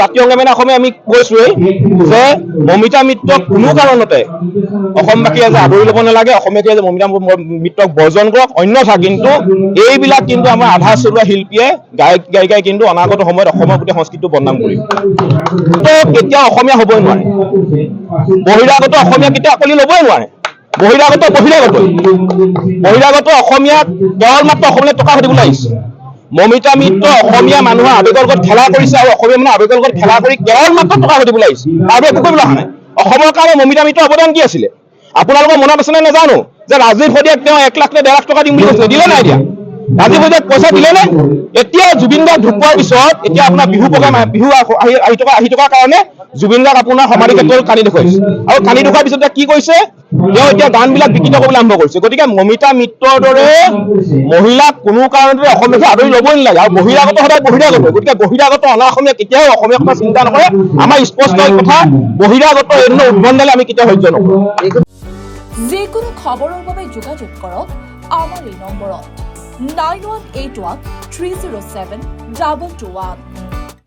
জাতীয় অংগীমানে অসমে আমি কৈছোৱেই যে মমিতা মিত্ৰক কোনো কাৰণতে অসমবাসীয়ে যে আদৰি ল'ব নালাগে, অসমীয়াটিয়ে যে মমিতা মিত্ৰক বৰ্জন কৰক, অন্যথা কিন্তু এইবিলাক কিন্তু আমাৰ আধা চলোৱা শিল্পীয়ে গায়ক গায়িকাই কিন্তু অনাগত সময়ত অসমৰ গোটেই সংস্কৃতিটো বদনাম কৰিব। কেতিয়াও অসমীয়া হ'বই নোৱাৰে, বহিৰাগত অসমীয়া কেতিয়াও আকোৱালি ল'বই নোৱাৰে। বহিৰাগত অসমীয়াক কেৱল মাত্ৰ অসমলৈ টকা ঘটিবলৈ আহিছে। মমিতা মিত্ৰ অসমীয়া মানুহৰ আৱেগৰ লগত খেলা কৰিছে আৰু অসমীয়া মানুহৰ আৱেগৰ লগত খেলা কৰি কেৱল মাত্ৰ টকা ঘটিবলৈ আহিছে, আৰু একো কৰিবলৈ অহা নাই। অসমৰ কাৰণে মমিতা মিত্ৰৰ অৱদান কি আছিলে আপোনালোকৰ মনত আছেনে নাজানো, যে ৰাজীৱ শদিয়াক তেওঁ 1 লাখ নে 1.5 লাখ টকা দিম বুলি কৈছিলে, দিলে নাই দিয়া? ৰাজীৱ শদিয়াক পইচা দিলে নে? এতিয়া জুবিন দাক ঢুকোৱাৰ পিছত এতিয়া আপোনাৰ বিহু প্ৰগ্ৰাম বিহু আহি থকাৰ কাৰণে জুবিন দাক আপোনাৰ সমাধি ক্ষেত্ৰত কানি দেখুৱাইছে, আৰু কানি দেখুৱাৰ পিছত কি কৰিছে, তেওঁ এতিয়া গানবিলাক বিকৃত কৰিবলৈ আৰম্ভ কৰিছে। গতিকে মমিতা মিত্ৰৰ দৰে মহিলাক কোনো কাৰণতে অসমীয়া আদৰি ল'বই নালাগে, আৰু বহিৰাগত সদায় বহিৰাগত। গতিকে বহিৰাগত অনা অসমীয়া কেতিয়াও অসমীয়া কথা চিন্তা নকৰে। আমাৰ স্পষ্ট কথা, বহিৰাগত এনে উদ্ভণ্ডালে আমি কেতিয়াও সহ্য নকৰোঁ। যিকোনো খবৰৰ বাবে যোগাযোগ কৰক আমাৰ এই নম্বৰত 9181 307 2221।